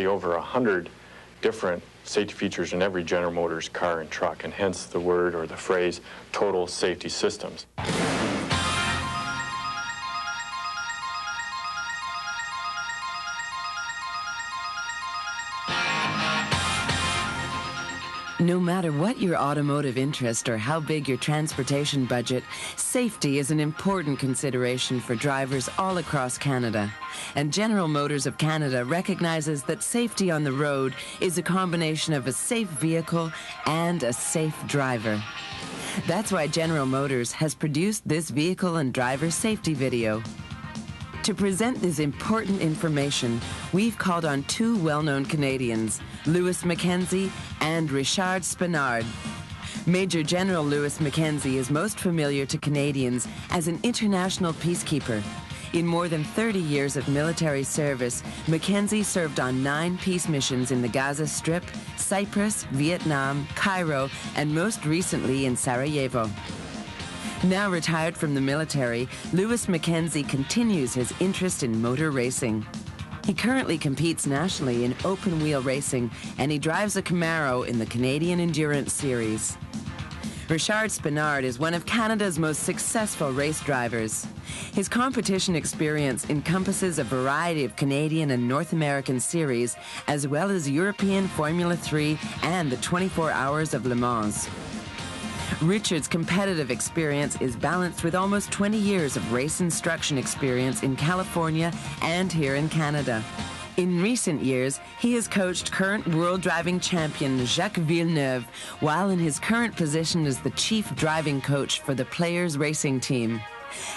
actually over 100 different safety features in every General Motors car and truck, and hence the word or the phrase total safety systems. No matter what your automotive interest or how big your transportation budget, safety is an important consideration for drivers all across Canada. And General Motors of Canada recognizes that safety on the road is a combination of a safe vehicle and a safe driver. That's why General Motors has produced this vehicle and driver safety video. To present this important information, we've called on two well-known Canadians, Louis MacKenzie and Richard Spenard. Major General Louis MacKenzie is most familiar to Canadians as an international peacekeeper. In more than 30 years of military service, MacKenzie served on 9 peace missions in the Gaza Strip, Cyprus, Vietnam, Cairo, and most recently in Sarajevo. Now retired from the military, Louis MacKenzie continues his interest in motor racing. He currently competes nationally in open-wheel racing, and he drives a Camaro in the Canadian Endurance Series. Richard Spenard is one of Canada's most successful race drivers. His competition experience encompasses a variety of Canadian and North American series, as well as European Formula 3 and the 24 Hours of Le Mans. Richard's competitive experience is balanced with almost 20 years of race instruction experience in California and here in Canada. In recent years, he has coached current world driving champion Jacques Villeneuve, while in his current position as the chief driving coach for the Players Racing Team.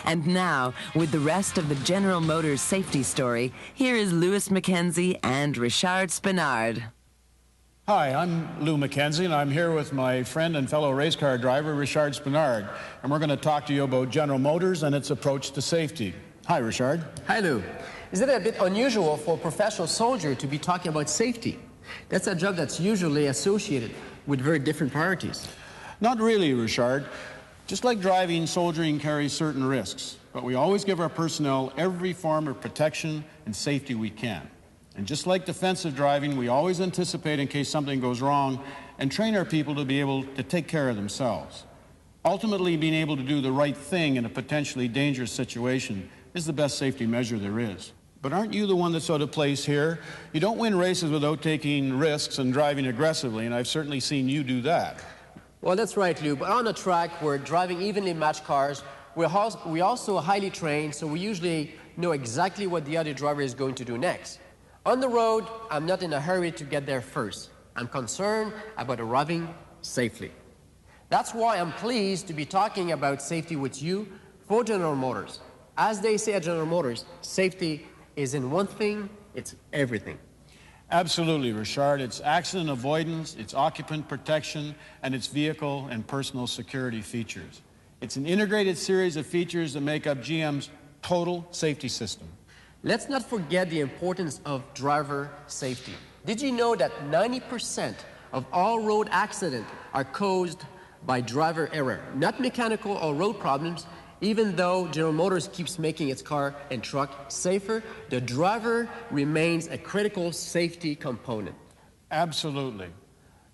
And now, with the rest of the General Motors safety story, here is Louis MacKenzie and Richard Spenard. Hi, I'm Lou MacKenzie, and I'm here with my friend and fellow race car driver, Richard Spenard. And we're going to talk to you about General Motors and its approach to safety. Hi, Richard. Hi, Lou. Is it a bit unusual for a professional soldier to be talking about safety? That's a job that's usually associated with very different priorities. Not really, Richard. Just like driving, soldiering carries certain risks. But we always give our personnel every form of protection and safety we can. And just like defensive driving, we always anticipate in case something goes wrong and train our people to be able to take care of themselves. Ultimately, being able to do the right thing in a potentially dangerous situation is the best safety measure there is. But aren't you the one that's out of place here? You don't win races without taking risks and driving aggressively, and I've certainly seen you do that. Well, that's right, Lou. But on the track, we're driving evenly matched cars. We're also highly trained, so we usually know exactly what the other driver is going to do next. On the road, I'm not in a hurry to get there first. I'm concerned about arriving safely. That's why I'm pleased to be talking about safety with you for General Motors. As they say at General Motors, safety isn't one thing, it's everything. Absolutely, Richard. It's accident avoidance, it's occupant protection, and it's vehicle and personal security features. It's an integrated series of features that make up GM's total safety system. Let's not forget the importance of driver safety. Did you know that 90% of all road accidents are caused by driver error, not mechanical or road problems? Even though General Motors keeps making its car and truck safer, the driver remains a critical safety component. Absolutely.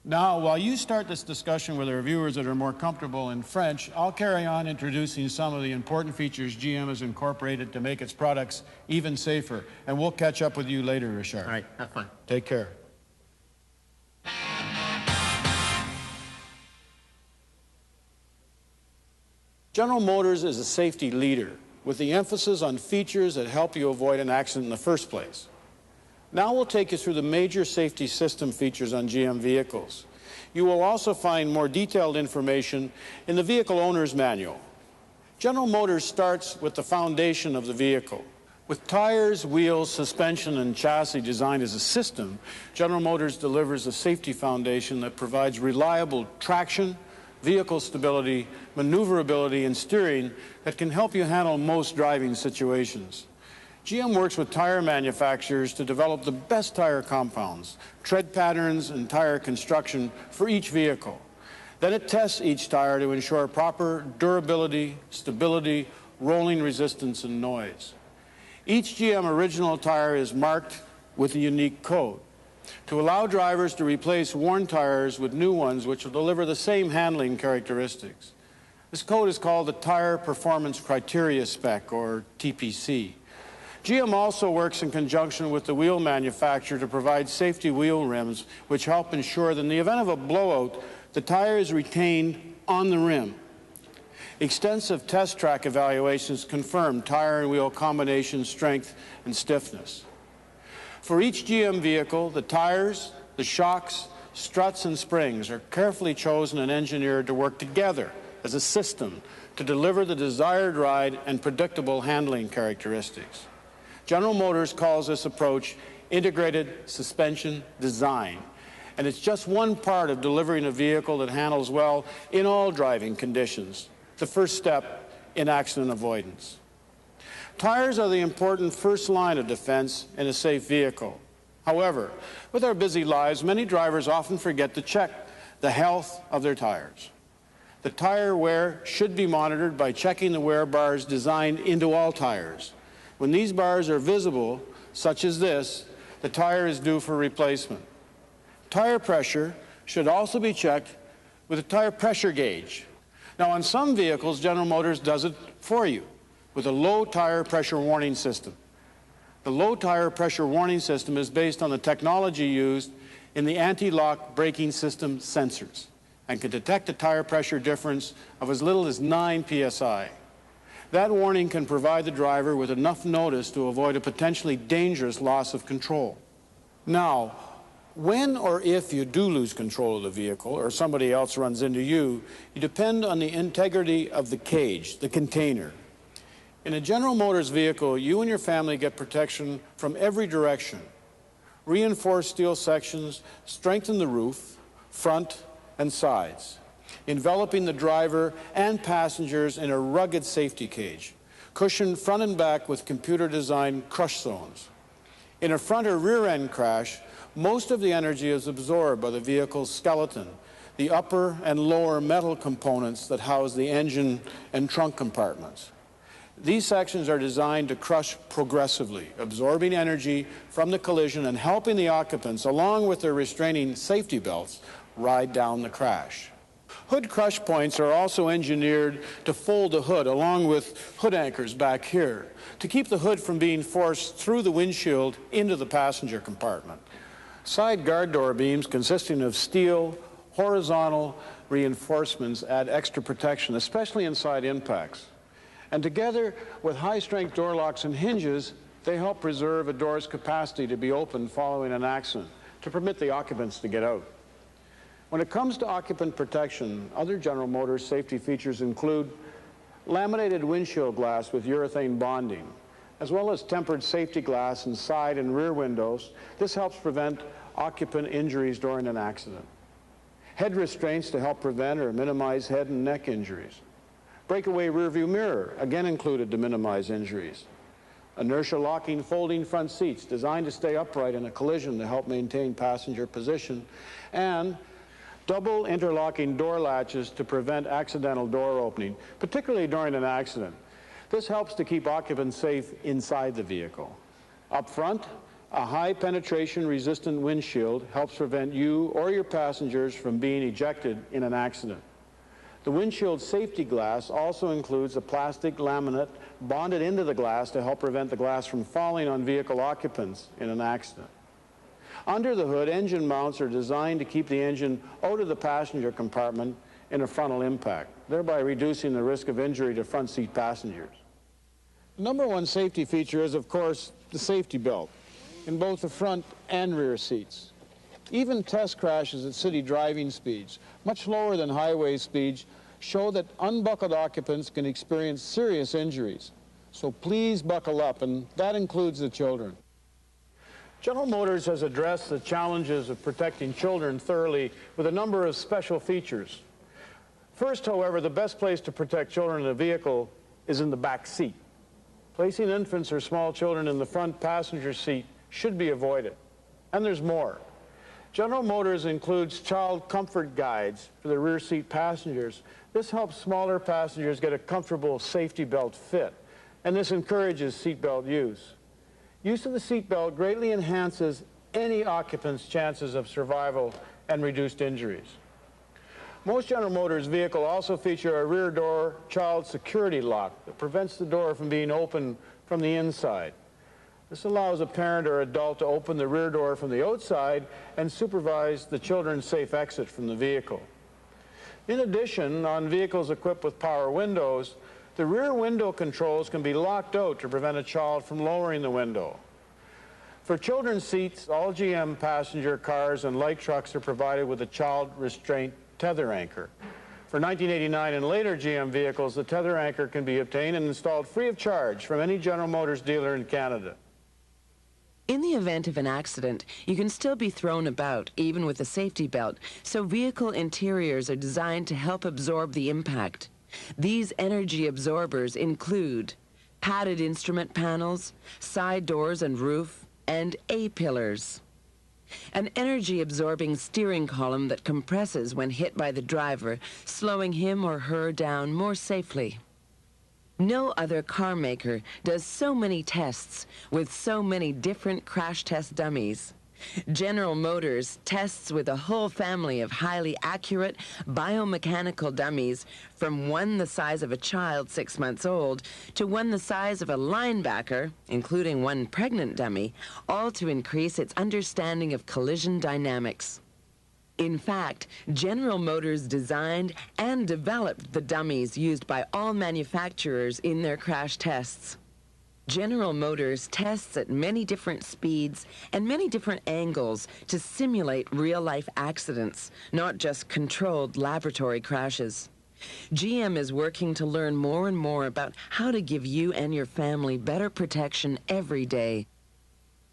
Now, while you start this discussion with our viewers that are more comfortable in French, I'll carry on introducing some of the important features GM has incorporated to make its products even safer. And we'll catch up with you later, Richard. All right, have fun. Take care. General Motors is a safety leader with the emphasis on features that help you avoid an accident in the first place. Now we'll take you through the major safety system features on GM vehicles. You will also find more detailed information in the vehicle owner's manual. General Motors starts with the foundation of the vehicle. With tires, wheels, suspension, and chassis designed as a system, General Motors delivers a safety foundation that provides reliable traction, vehicle stability, maneuverability, and steering that can help you handle most driving situations. GM works with tire manufacturers to develop the best tire compounds, tread patterns, and tire construction for each vehicle. Then it tests each tire to ensure proper durability, stability, rolling resistance, and noise. Each GM original tire is marked with a unique code. to allow drivers to replace worn tires with new ones which will deliver the same handling characteristics. This code is called the Tire Performance Criteria Spec, or TPC. GM also works in conjunction with the wheel manufacturer to provide safety wheel rims which help ensure that in the event of a blowout, the tire is retained on the rim. Extensive test track evaluations confirm tire and wheel combination strength and stiffness. For each GM vehicle, the tires, the shocks, struts, and springs are carefully chosen and engineered to work together as a system to deliver the desired ride and predictable handling characteristics. General Motors calls this approach integrated suspension design, and it's just one part of delivering a vehicle that handles well in all driving conditions, the first step in accident avoidance. Tires are the important first line of defense in a safe vehicle. However, with our busy lives, many drivers often forget to check the health of their tires. The tire wear should be monitored by checking the wear bars designed into all tires. When these bars are visible, such as this, the tire is due for replacement. Tire pressure should also be checked with a tire pressure gauge. Now, on some vehicles, General Motors does it for you with a low tire pressure warning system. The low tire pressure warning system is based on the technology used in the anti-lock braking system sensors and can detect a tire pressure difference of as little as 9 psi. That warning can provide the driver with enough notice to avoid a potentially dangerous loss of control. Now, when or if you do lose control of the vehicle or somebody else runs into you, you depend on the integrity of the cage, the container. In a General Motors vehicle, you and your family get protection from every direction. Reinforced steel sections strengthen the roof, front, and sides, enveloping the driver and passengers in a rugged safety cage, cushioned front and back with computer-designed crush zones. In a front or rear-end crash, most of the energy is absorbed by the vehicle's skeleton, the upper and lower metal components that house the engine and trunk compartments. These sections are designed to crush progressively, absorbing energy from the collision and helping the occupants, along with their restraining safety belts, ride down the crash. Hood crush points are also engineered to fold the hood along with hood anchors back here to keep the hood from being forced through the windshield into the passenger compartment. Side guard door beams consisting of steel, horizontal reinforcements add extra protection, especially inside impacts. And together with high-strength door locks and hinges, they help preserve a door's capacity to be opened following an accident to permit the occupants to get out. When it comes to occupant protection, other General Motors safety features include laminated windshield glass with urethane bonding, as well as tempered safety glass in side and rear windows. This helps prevent occupant injuries during an accident. Head restraints to help prevent or minimize head and neck injuries. Breakaway rearview mirror, again included to minimize injuries. Inertia locking folding front seats designed to stay upright in a collision to help maintain passenger position. And double interlocking door latches to prevent accidental door opening, particularly during an accident. This helps to keep occupants safe inside the vehicle. Up front, a high penetration resistant windshield helps prevent you or your passengers from being ejected in an accident. The windshield safety glass also includes a plastic laminate bonded into the glass to help prevent the glass from falling on vehicle occupants in an accident. Under the hood, engine mounts are designed to keep the engine out of the passenger compartment in a frontal impact, thereby reducing the risk of injury to front seat passengers. The number one safety feature is, of course, the safety belt in both the front and rear seats. Even test crashes at city driving speeds, much lower than highway speeds, show that unbuckled occupants can experience serious injuries. So please buckle up, and that includes the children. General Motors has addressed the challenges of protecting children thoroughly with a number of special features. First, however, the best place to protect children in a vehicle is in the back seat. Placing infants or small children in the front passenger seat should be avoided. And there's more. General Motors includes child comfort guides for the rear seat passengers. This helps smaller passengers get a comfortable safety belt fit, and this encourages seat belt use. Use of the seat belt greatly enhances any occupant's chances of survival and reduced injuries. Most General Motors vehicles also feature a rear door child security lock that prevents the door from being opened from the inside. This allows a parent or adult to open the rear door from the outside and supervise the children's safe exit from the vehicle. In addition, on vehicles equipped with power windows, the rear window controls can be locked out to prevent a child from lowering the window. For children's seats, all GM passenger cars and light trucks are provided with a child restraint tether anchor. For 1989 and later GM vehicles, the tether anchor can be obtained and installed free of charge from any General Motors dealer in Canada. In the event of an accident, you can still be thrown about, even with a safety belt, so vehicle interiors are designed to help absorb the impact. These energy absorbers include padded instrument panels, side doors and roof, and A-pillars. An energy-absorbing steering column that compresses when hit by the driver, slowing him or her down more safely. No other car maker does so many tests with so many different crash test dummies. General Motors tests with a whole family of highly accurate biomechanical dummies, from one the size of a child 6 months old to one the size of a linebacker, including one pregnant dummy, all to increase its understanding of collision dynamics. In fact, General Motors designed and developed the dummies used by all manufacturers in their crash tests. General Motors tests at many different speeds and many different angles to simulate real-life accidents, not just controlled laboratory crashes. GM is working to learn more and more about how to give you and your family better protection every day.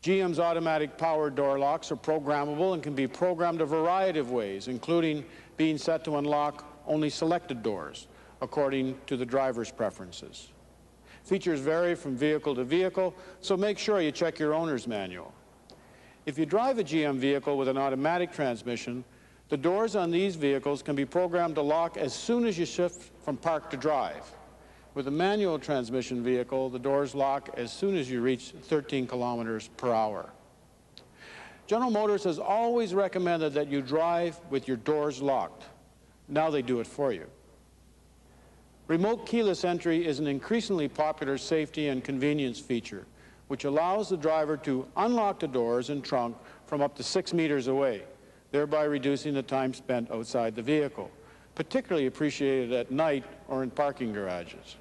GM's automatic power door locks are programmable and can be programmed a variety of ways, including being set to unlock only selected doors, according to the driver's preferences. Features vary from vehicle to vehicle, so make sure you check your owner's manual. If you drive a GM vehicle with an automatic transmission, the doors on these vehicles can be programmed to lock as soon as you shift from park to drive. With a manual transmission vehicle, the doors lock as soon as you reach 13 kilometers per hour. General Motors has always recommended that you drive with your doors locked. Now they do it for you. Remote keyless entry is an increasingly popular safety and convenience feature, which allows the driver to unlock the doors and trunk from up to 6 meters away, thereby reducing the time spent outside the vehicle, particularly appreciated at night or in parking garages.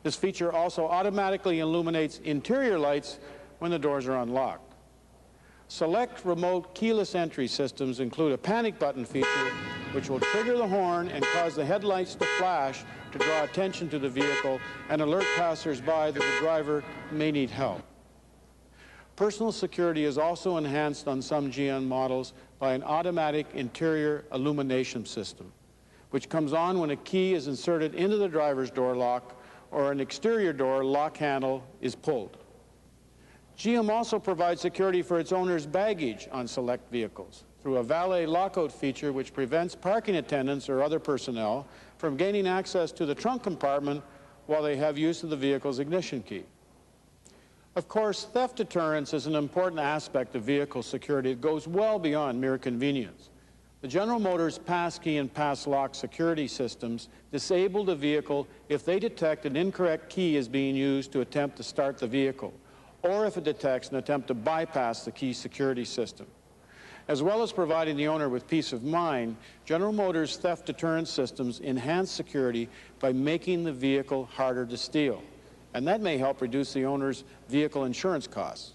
This feature also automatically illuminates interior lights when the doors are unlocked. Select remote keyless entry systems include a panic button feature, which will trigger the horn and cause the headlights to flash to draw attention to the vehicle and alert passers-by that the driver may need help. Personal security is also enhanced on some GM models by an automatic interior illumination system, which comes on when a key is inserted into the driver's door lock or an exterior door lock handle is pulled. GM also provides security for its owner's baggage on select vehicles through a valet lockout feature which prevents parking attendants or other personnel from gaining access to the trunk compartment while they have use of the vehicle's ignition key. Of course, theft deterrence is an important aspect of vehicle security that goes well beyond mere convenience. The General Motors passkey and pass lock security systems disable the vehicle if they detect an incorrect key is being used to attempt to start the vehicle, or if it detects an attempt to bypass the key security system. As well as providing the owner with peace of mind, General Motors theft deterrence systems enhance security by making the vehicle harder to steal, and that may help reduce the owner's vehicle insurance costs.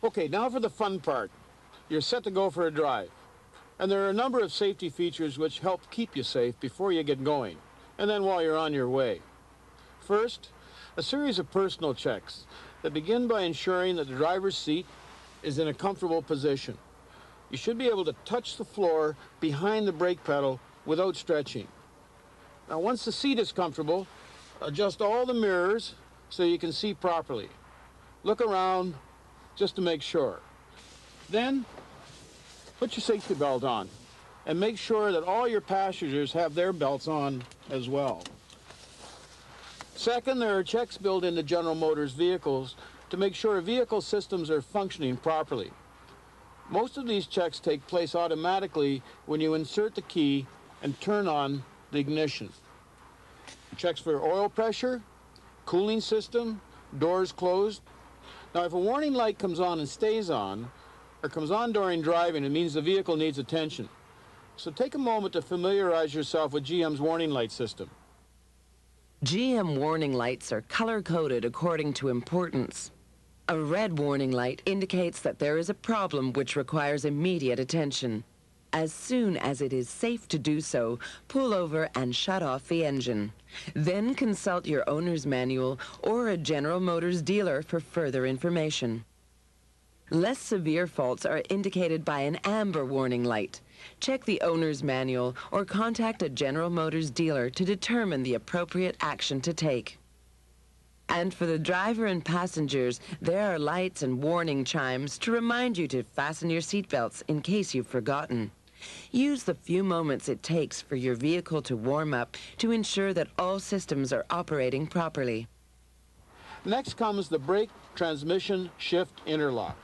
Okay, now for the fun part. You're set to go for a drive. And there are a number of safety features which help keep you safe before you get going, and then while you're on your way. First, a series of personal checks that begin by ensuring that the driver's seat is in a comfortable position. You should be able to touch the floor behind the brake pedal without stretching. Now, once the seat is comfortable, adjust all the mirrors so you can see properly. Look around just to make sure. Then, put your safety belt on and make sure that all your passengers have their belts on as well. Second, there are checks built into General Motors vehicles to make sure vehicle systems are functioning properly. Most of these checks take place automatically when you insert the key and turn on the ignition. Checks for oil pressure, cooling system, doors closed. Now, if a warning light comes on and stays on, or comes on during driving, it means the vehicle needs attention. So take a moment to familiarize yourself with GM's warning light system. GM warning lights are color-coded according to importance. A red warning light indicates that there is a problem which requires immediate attention. As soon as it is safe to do so, pull over and shut off the engine. Then consult your owner's manual or a General Motors dealer for further information. Less severe faults are indicated by an amber warning light. Check the owner's manual or contact a General Motors dealer to determine the appropriate action to take. And for the driver and passengers, there are lights and warning chimes to remind you to fasten your seatbelts in case you've forgotten. Use the few moments it takes for your vehicle to warm up to ensure that all systems are operating properly. Next comes the brake transmission shift interlock.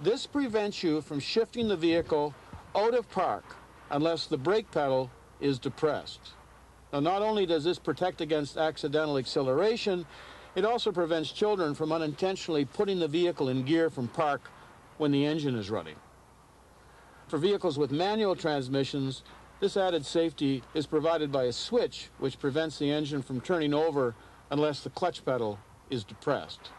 This prevents you from shifting the vehicle out of park unless the brake pedal is depressed. Now, not only does this protect against accidental acceleration, it also prevents children from unintentionally putting the vehicle in gear from park when the engine is running. For vehicles with manual transmissions, this added safety is provided by a switch which prevents the engine from turning over unless the clutch pedal is depressed.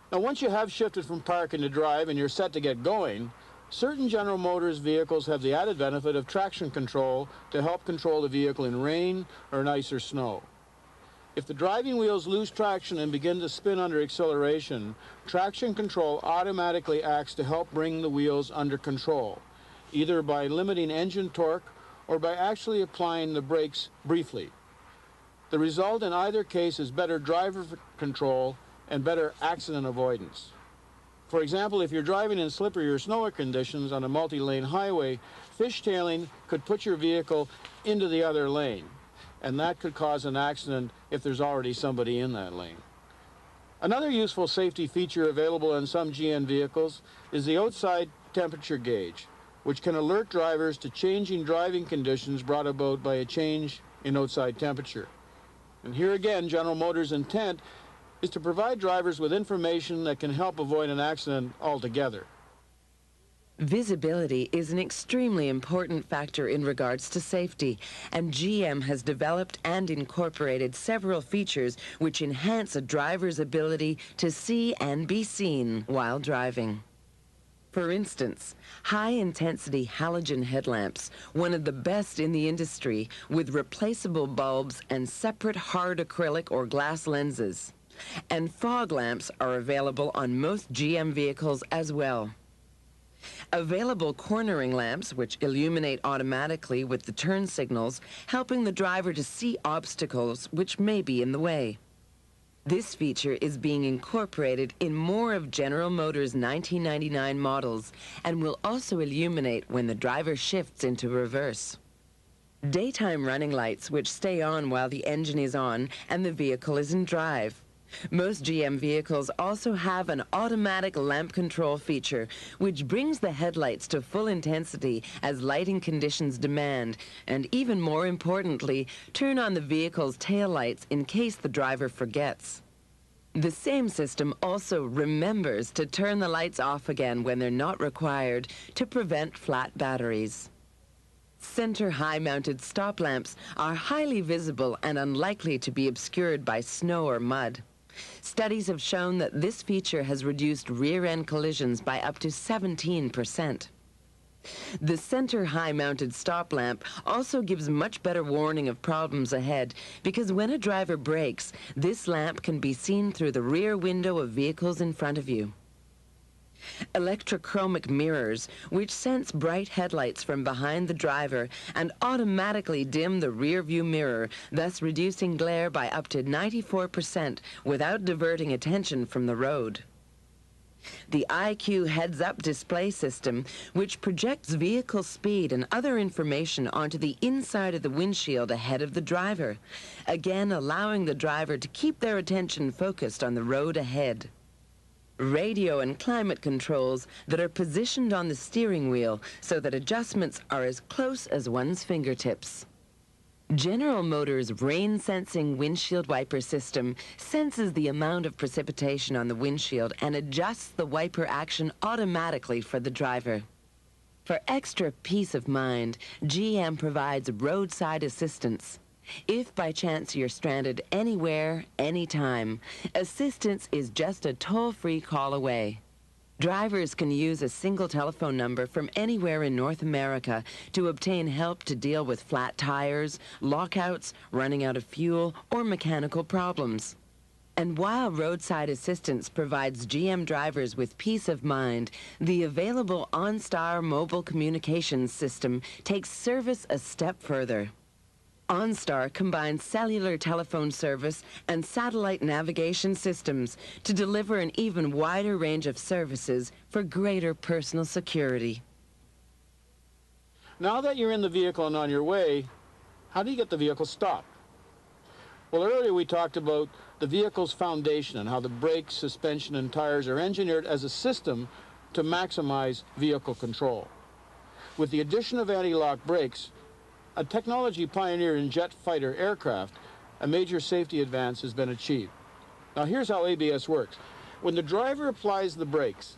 Now, once you have shifted from park into drive and you're set to get going, certain General Motors vehicles have the added benefit of traction control to help control the vehicle in rain or in ice or snow. If the driving wheels lose traction and begin to spin under acceleration, traction control automatically acts to help bring the wheels under control, either by limiting engine torque or by actually applying the brakes briefly. The result in either case is better driver control and better accident avoidance. For example, if you're driving in slippery or snowy conditions on a multi-lane highway, fishtailing could put your vehicle into the other lane, and that could cause an accident if there's already somebody in that lane. Another useful safety feature available in some GM vehicles is the outside temperature gauge, which can alert drivers to changing driving conditions brought about by a change in outside temperature. And here again, General Motors' intent is to provide drivers with information that can help avoid an accident altogether. Visibility is an extremely important factor in regards to safety, and GM has developed and incorporated several features which enhance a driver's ability to see and be seen while driving. For instance, high-intensity halogen headlamps, one of the best in the industry, with replaceable bulbs and separate hard acrylic or glass lenses. And fog lamps are available on most GM vehicles as well. Available cornering lamps, which illuminate automatically with the turn signals, helping the driver to see obstacles which may be in the way. This feature is being incorporated in more of General Motors' 1999 models and will also illuminate when the driver shifts into reverse. Daytime running lights which stay on while the engine is on and the vehicle is in drive. Most GM vehicles also have an automatic lamp control feature, which brings the headlights to full intensity as lighting conditions demand, and even more importantly, turn on the vehicle's taillights in case the driver forgets. The same system also remembers to turn the lights off again when they're not required to prevent flat batteries. Center high-mounted stop lamps are highly visible and unlikely to be obscured by snow or mud. Studies have shown that this feature has reduced rear-end collisions by up to 17%. The center high-mounted stop lamp also gives much better warning of problems ahead because when a driver brakes, this lamp can be seen through the rear window of vehicles in front of you. Electrochromic mirrors, which sense bright headlights from behind the driver and automatically dim the rear view mirror, thus reducing glare by up to 94% without diverting attention from the road. The IQ heads-up display system, which projects vehicle speed and other information onto the inside of the windshield ahead of the driver, again allowing the driver to keep their attention focused on the road ahead. radio and climate controls that are positioned on the steering wheel so that adjustments are as close as one's fingertips. General Motors' rain-sensing windshield wiper system senses the amount of precipitation on the windshield and adjusts the wiper action automatically for the driver. For extra peace of mind, GM provides roadside assistance. If by chance you're stranded anywhere, anytime, assistance is just a toll-free call away. Drivers can use a single telephone number from anywhere in North America to obtain help to deal with flat tires, lockouts, running out of fuel, or mechanical problems. And while roadside assistance provides GM drivers with peace of mind, the available OnStar mobile communications system takes service a step further. OnStar combines cellular telephone service and satellite navigation systems to deliver an even wider range of services for greater personal security. Now that you're in the vehicle and on your way, how do you get the vehicle stopped? Well, earlier we talked about the vehicle's foundation and how the brakes, suspension, and tires are engineered as a system to maximize vehicle control. With the addition of anti-lock brakes, a technology pioneer in jet fighter aircraft, a major safety advance has been achieved. Now here's how ABS works. When the driver applies the brakes,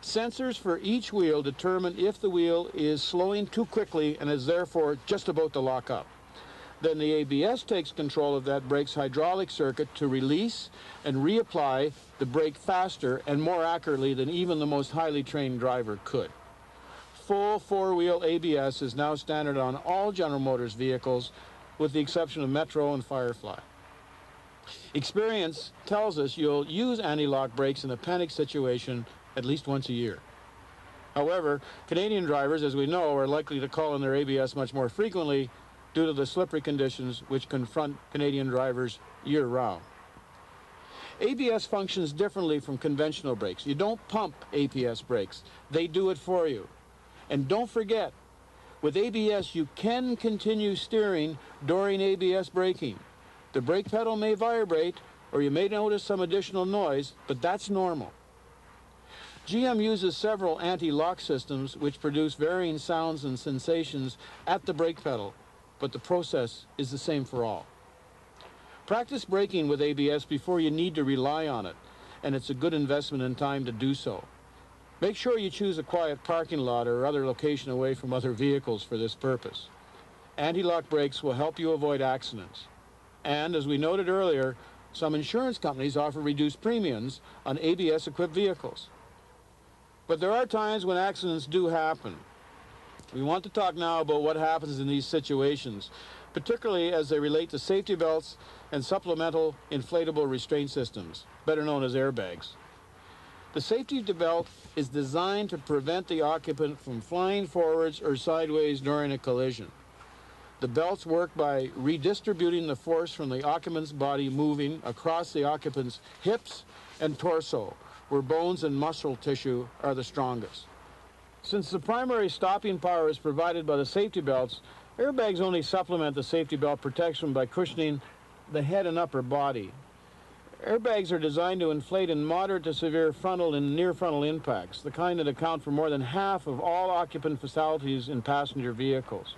sensors for each wheel determine if the wheel is slowing too quickly and is therefore just about to lock up. Then the ABS takes control of that brake's hydraulic circuit to release and reapply the brake faster and more accurately than even the most highly trained driver could. Full four-wheel ABS is now standard on all General Motors vehicles, with the exception of Metro and Firefly. Experience tells us you'll use anti-lock brakes in a panic situation at least once a year. However, Canadian drivers, as we know, are likely to call on their ABS much more frequently due to the slippery conditions which confront Canadian drivers year-round. ABS functions differently from conventional brakes. You don't pump ABS brakes. They do it for you. And don't forget, with ABS, you can continue steering during ABS braking. The brake pedal may vibrate, or you may notice some additional noise, but that's normal. GM uses several anti-lock systems which produce varying sounds and sensations at the brake pedal, but the process is the same for all. Practice braking with ABS before you need to rely on it, and it's a good investment in time to do so. Make sure you choose a quiet parking lot or other location away from other vehicles for this purpose. Anti-lock brakes will help you avoid accidents. And as we noted earlier, some insurance companies offer reduced premiums on ABS-equipped vehicles. But there are times when accidents do happen. We want to talk now about what happens in these situations, particularly as they relate to safety belts and supplemental inflatable restraint systems, better known as airbags. The safety belt is designed to prevent the occupant from flying forwards or sideways during a collision. The belts work by redistributing the force from the occupant's body moving across the occupant's hips and torso, where bones and muscle tissue are the strongest. Since the primary stopping power is provided by the safety belts, airbags only supplement the safety belt protection by cushioning the head and upper body. Airbags are designed to inflate in moderate to severe frontal and near frontal impacts, the kind that account for more than half of all occupant fatalities in passenger vehicles.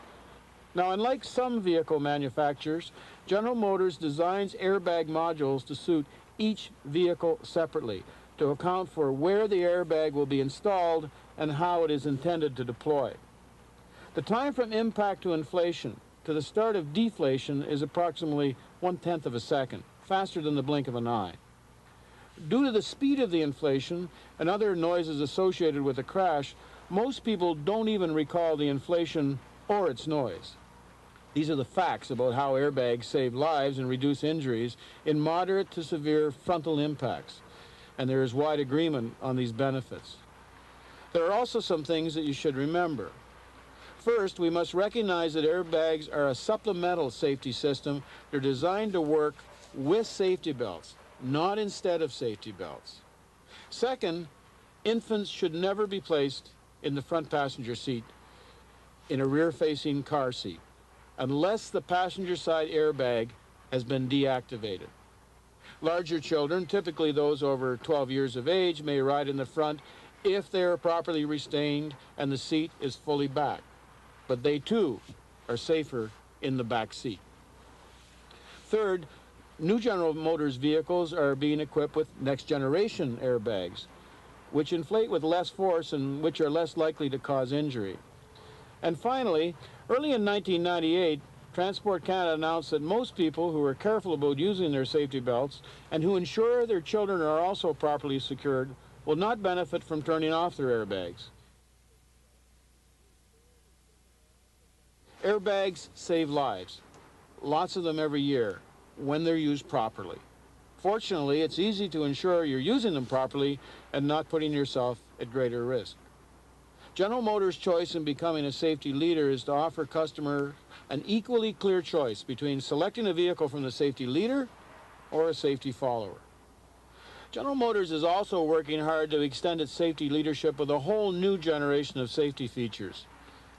Now, unlike some vehicle manufacturers, General Motors designs airbag modules to suit each vehicle separately, to account for where the airbag will be installed and how it is intended to deploy. The time from impact to inflation to the start of deflation is approximately 1/10 of a second, faster than the blink of an eye. Due to the speed of the inflation and other noises associated with the crash, most people don't even recall the inflation or its noise. These are the facts about how airbags save lives and reduce injuries in moderate to severe frontal impacts, and there is wide agreement on these benefits. There are also some things that you should remember. First, we must recognize that airbags are a supplemental safety system. They're designed to work with safety belts, not instead of safety belts. Second, infants should never be placed in the front passenger seat in a rear-facing car seat unless the passenger side airbag has been deactivated. Larger children, typically those over 12 years of age, may ride in the front if they are properly restrained and the seat is fully back. But they too are safer in the back seat. Third, new General Motors vehicles are being equipped with next generation airbags, which inflate with less force and which are less likely to cause injury. And finally, early in 1998, Transport Canada announced that most people who are careful about using their safety belts and who ensure their children are also properly secured will not benefit from turning off their airbags. Airbags save lives, lots of them every year, when they're used properly. Fortunately, it's easy to ensure you're using them properly and not putting yourself at greater risk. General Motors' choice in becoming a safety leader is to offer customers an equally clear choice between selecting a vehicle from the safety leader or a safety follower. General Motors is also working hard to extend its safety leadership with a whole new generation of safety features.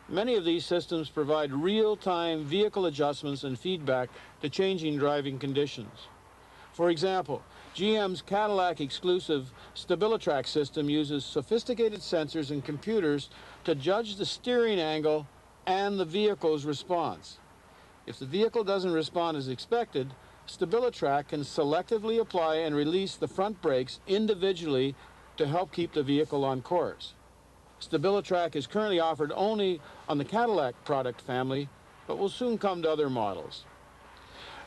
Many of these systems provide real-time vehicle adjustments and feedback to changing driving conditions. For example, GM's Cadillac exclusive StabiliTrak system uses sophisticated sensors and computers to judge the steering angle and the vehicle's response. If the vehicle doesn't respond as expected, StabiliTrak can selectively apply and release the front brakes individually to help keep the vehicle on course. StabiliTrak is currently offered only on the Cadillac product family, but will soon come to other models.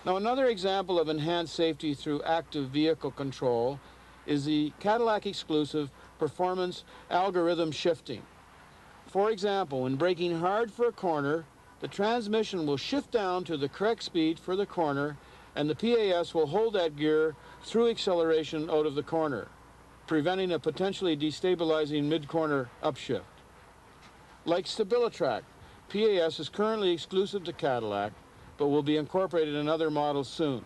Now, another example of enhanced safety through active vehicle control is the Cadillac exclusive performance algorithm shifting. For example, when braking hard for a corner, the transmission will shift down to the correct speed for the corner, and the PAS will hold that gear through acceleration out of the corner, preventing a potentially destabilizing mid-corner upshift. Like StabiliTrak, PAS is currently exclusive to Cadillac, but will be incorporated in other models soon.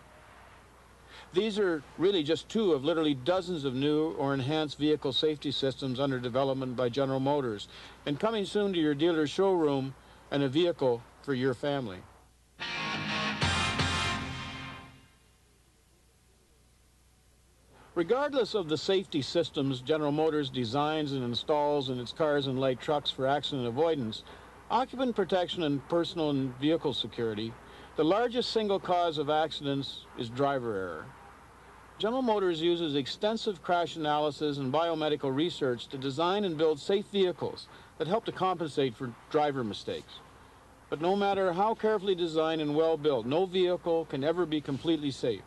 These are really just two of literally dozens of new or enhanced vehicle safety systems under development by General Motors, and coming soon to your dealer's showroom and a vehicle for your family. Regardless of the safety systems General Motors designs and installs in its cars and light trucks for accident avoidance, occupant protection and personal and vehicle security, the largest single cause of accidents is driver error. General Motors uses extensive crash analysis and biomedical research to design and build safe vehicles that help to compensate for driver mistakes. But no matter how carefully designed and well built, no vehicle can ever be completely safe.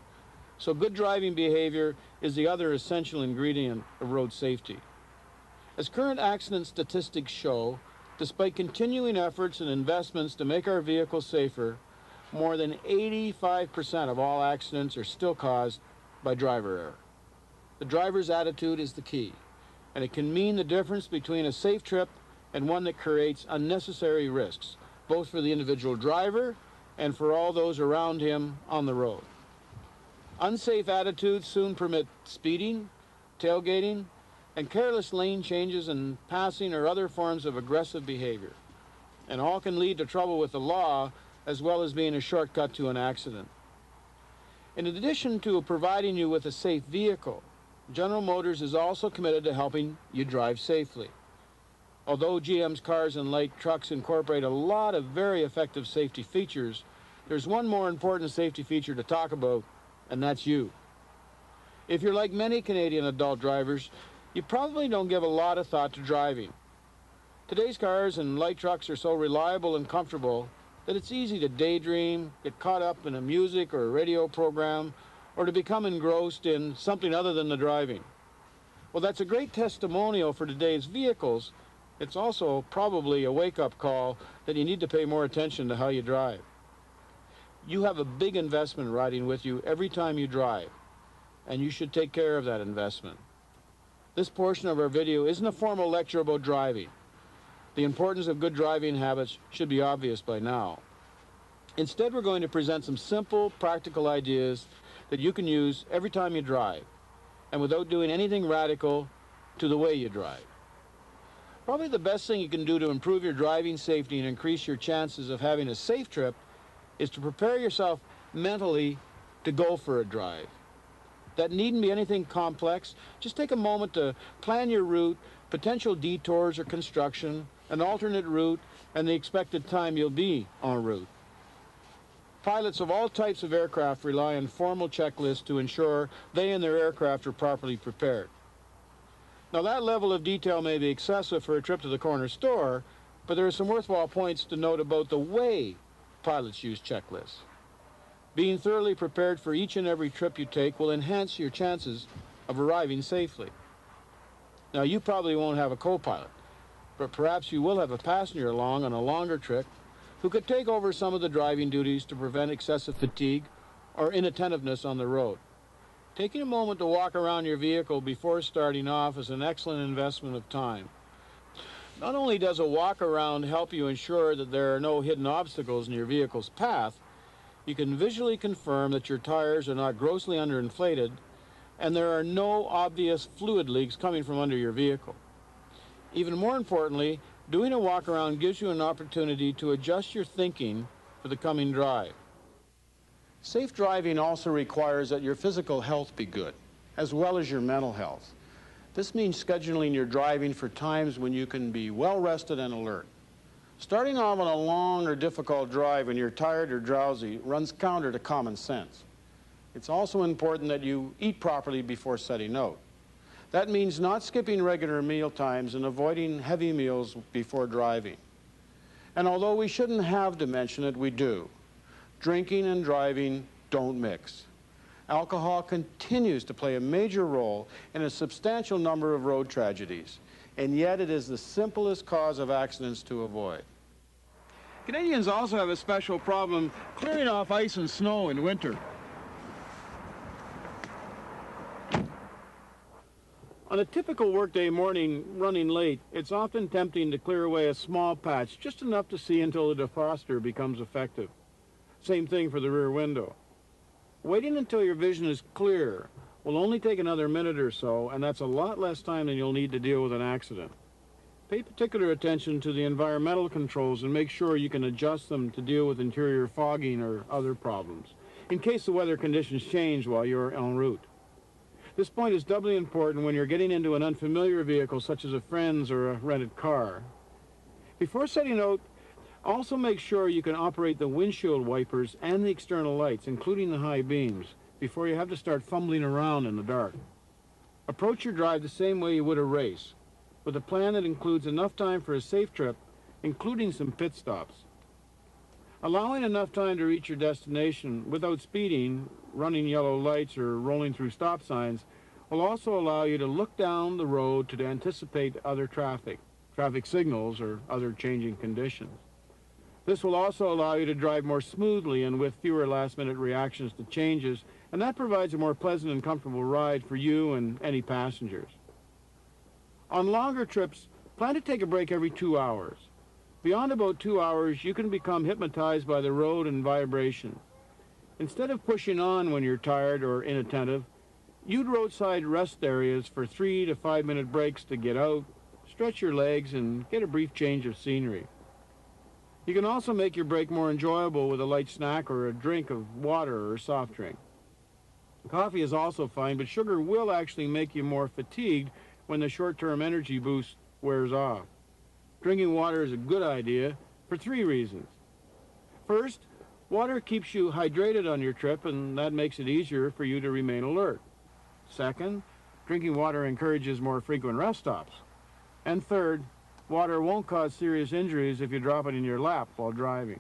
So good driving behavior is the other essential ingredient of road safety. As current accident statistics show, despite continuing efforts and investments to make our vehicles safer, more than 85% of all accidents are still caused by driver error. The driver's attitude is the key, and it can mean the difference between a safe trip and one that creates unnecessary risks, both for the individual driver and for all those around him on the road. Unsafe attitudes soon permit speeding, tailgating, and careless lane changes and passing or other forms of aggressive behavior. And all can lead to trouble with the law as well as being a shortcut to an accident. In addition to providing you with a safe vehicle, General Motors is also committed to helping you drive safely. Although GM's cars and light trucks incorporate a lot of very effective safety features, there's one more important safety feature to talk about, and that's you. If you're like many Canadian adult drivers, you probably don't give a lot of thought to driving. Today's cars and light trucks are so reliable and comfortable that it's easy to daydream, get caught up in a music or a radio program, or to become engrossed in something other than the driving. Well, that's a great testimonial for today's vehicles. It's also probably a wake-up call that you need to pay more attention to how you drive. You have a big investment riding with you every time you drive, and you should take care of that investment. This portion of our video isn't a formal lecture about driving. The importance of good driving habits should be obvious by now. Instead, we're going to present some simple, practical ideas that you can use every time you drive, and without doing anything radical to the way you drive. Probably the best thing you can do to improve your driving safety and increase your chances of having a safe trip is to prepare yourself mentally to go for a drive. That needn't be anything complex. Just take a moment to plan your route, potential detours or construction, an alternate route, and the expected time you'll be en route. Pilots of all types of aircraft rely on formal checklists to ensure they and their aircraft are properly prepared. Now, that level of detail may be excessive for a trip to the corner store, but there are some worthwhile points to note about the way pilots use checklists. Being thoroughly prepared for each and every trip you take will enhance your chances of arriving safely. Now, you probably won't have a co-pilot, but perhaps you will have a passenger along on a longer trip who could take over some of the driving duties to prevent excessive fatigue or inattentiveness on the road. Taking a moment to walk around your vehicle before starting off is an excellent investment of time. Not only does a walk around help you ensure that there are no hidden obstacles in your vehicle's path, you can visually confirm that your tires are not grossly underinflated and there are no obvious fluid leaks coming from under your vehicle. Even more importantly, doing a walk around gives you an opportunity to adjust your thinking for the coming drive. Safe driving also requires that your physical health be good, as well as your mental health. This means scheduling your driving for times when you can be well rested and alert. Starting off on a long or difficult drive when you're tired or drowsy runs counter to common sense. It's also important that you eat properly before setting out. That means not skipping regular meal times and avoiding heavy meals before driving. And although we shouldn't have to mention it, we do. Drinking and driving don't mix. Alcohol continues to play a major role in a substantial number of road tragedies, and yet it is the simplest cause of accidents to avoid. Canadians also have a special problem clearing off ice and snow in winter. On a typical workday morning running late, it's often tempting to clear away a small patch, just enough to see until the defroster becomes effective. Same thing for the rear window. Waiting until your vision is clear will only take another minute or so, and that's a lot less time than you'll need to deal with an accident. Pay particular attention to the environmental controls and make sure you can adjust them to deal with interior fogging or other problems, in case the weather conditions change while you're en route. This point is doubly important when you're getting into an unfamiliar vehicle such as a friend's or a rented car. Before setting out, also make sure you can operate the windshield wipers and the external lights, including the high beams, before you have to start fumbling around in the dark. Approach your drive the same way you would a race, with a plan that includes enough time for a safe trip, including some pit stops. Allowing enough time to reach your destination without speeding, running yellow lights, or rolling through stop signs will also allow you to look down the road to anticipate other traffic signals, or other changing conditions. This will also allow you to drive more smoothly and with fewer last-minute reactions to changes, and that provides a more pleasant and comfortable ride for you and any passengers. On longer trips, plan to take a break every 2 hours. Beyond about 2 hours, you can become hypnotized by the road and vibration. Instead of pushing on when you're tired or inattentive, use roadside rest areas for 3 to 5 minute breaks to get out, stretch your legs, and get a brief change of scenery. You can also make your break more enjoyable with a light snack or a drink of water or soft drink. Coffee is also fine, but sugar will actually make you more fatigued when the short-term energy boost wears off. Drinking water is a good idea for 3 reasons. First, water keeps you hydrated on your trip, and that makes it easier for you to remain alert. Second, drinking water encourages more frequent rest stops. And third, water won't cause serious injuries if you drop it in your lap while driving.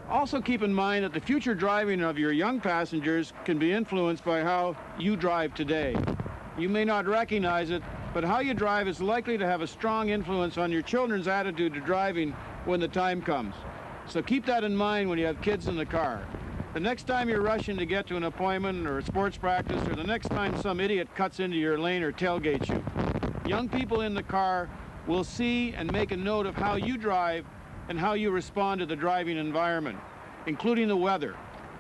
Also keep in mind that the future driving of your young passengers can be influenced by how you drive today. You may not recognize it, but how you drive is likely to have a strong influence on your children's attitude to driving when the time comes. So keep that in mind when you have kids in the car. The next time you're rushing to get to an appointment or a sports practice, or the next time some idiot cuts into your lane or tailgates you, young people in the car will see and make a note of how you drive and how you respond to the driving environment, including the weather,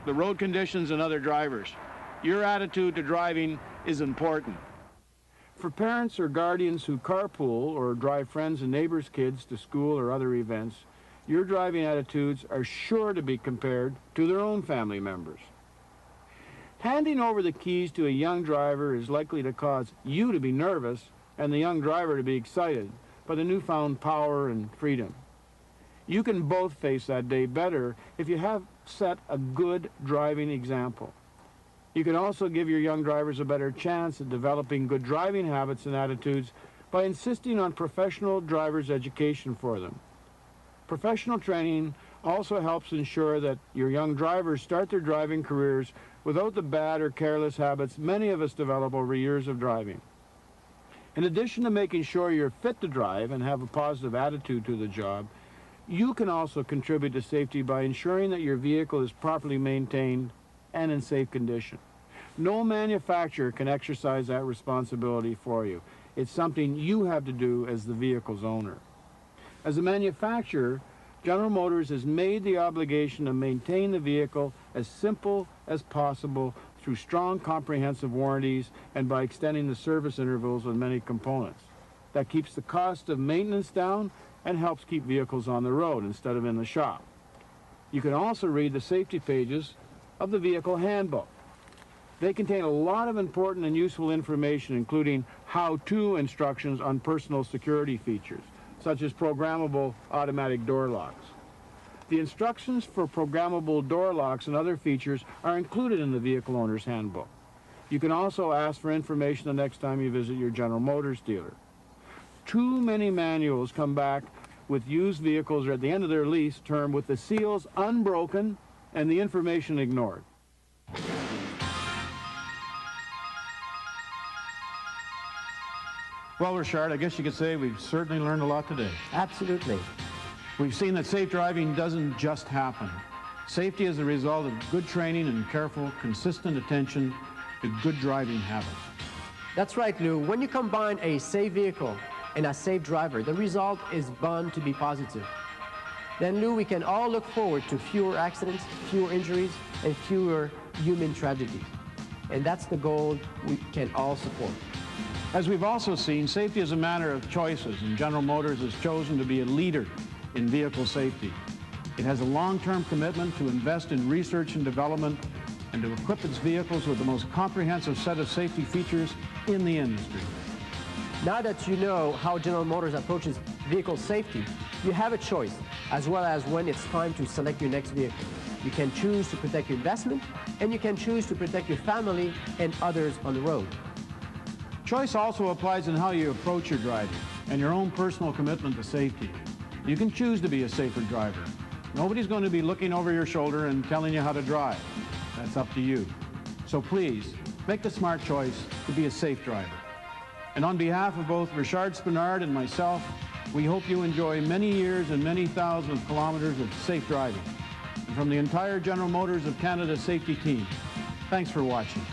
the road conditions, and other drivers. Your attitude to driving is important. For parents or guardians who carpool or drive friends and neighbors' kids to school or other events, your driving attitudes are sure to be compared to their own family members. Handing over the keys to a young driver is likely to cause you to be nervous and the young driver to be excited by the newfound power and freedom. You can both face that day better if you have set a good driving example. You can also give your young drivers a better chance at developing good driving habits and attitudes by insisting on professional driver's education for them. Professional training also helps ensure that your young drivers start their driving careers without the bad or careless habits many of us develop over years of driving. In addition to making sure you're fit to drive and have a positive attitude to the job, you can also contribute to safety by ensuring that your vehicle is properly maintained and in safe condition. No manufacturer can exercise that responsibility for you. It's something you have to do as the vehicle's owner. As a manufacturer, General Motors has made the obligation to maintain the vehicle as simple as possible through strong comprehensive warranties and by extending the service intervals on many components. That keeps the cost of maintenance down and helps keep vehicles on the road instead of in the shop. You can also read the safety pages of the vehicle handbook. They contain a lot of important and useful information, including how-to instructions on personal security features, such as programmable automatic door locks. The instructions for programmable door locks and other features are included in the vehicle owner's handbook. You can also ask for information the next time you visit your General Motors dealer. Too many manuals come back with used vehicles or at the end of their lease term with the seals unbroken and the information ignored. Well, Richard, I guess you could say we've certainly learned a lot today. Absolutely. We've seen that safe driving doesn't just happen. Safety is a result of good training and careful, consistent attention to good driving habits. That's right, Lou. When you combine a safe vehicle and a safe driver, the result is bound to be positive. Then, Lou, we can all look forward to fewer accidents, fewer injuries, and fewer human tragedies. And that's the goal we can all support. As we've also seen, safety is a matter of choices, and General Motors has chosen to be a leader in vehicle safety. It has a long-term commitment to invest in research and development and to equip its vehicles with the most comprehensive set of safety features in the industry. Now that you know how General Motors approaches vehicle safety, you have a choice, as well as when it's time to select your next vehicle. You can choose to protect your investment, and you can choose to protect your family and others on the road. Choice also applies in how you approach your driving and your own personal commitment to safety. You can choose to be a safer driver. Nobody's going to be looking over your shoulder and telling you how to drive. That's up to you. So please, make the smart choice to be a safe driver. And on behalf of both Richard Spenard and myself, we hope you enjoy many years and many thousands of kilometers of safe driving. And from the entire General Motors of Canada safety team, thanks for watching.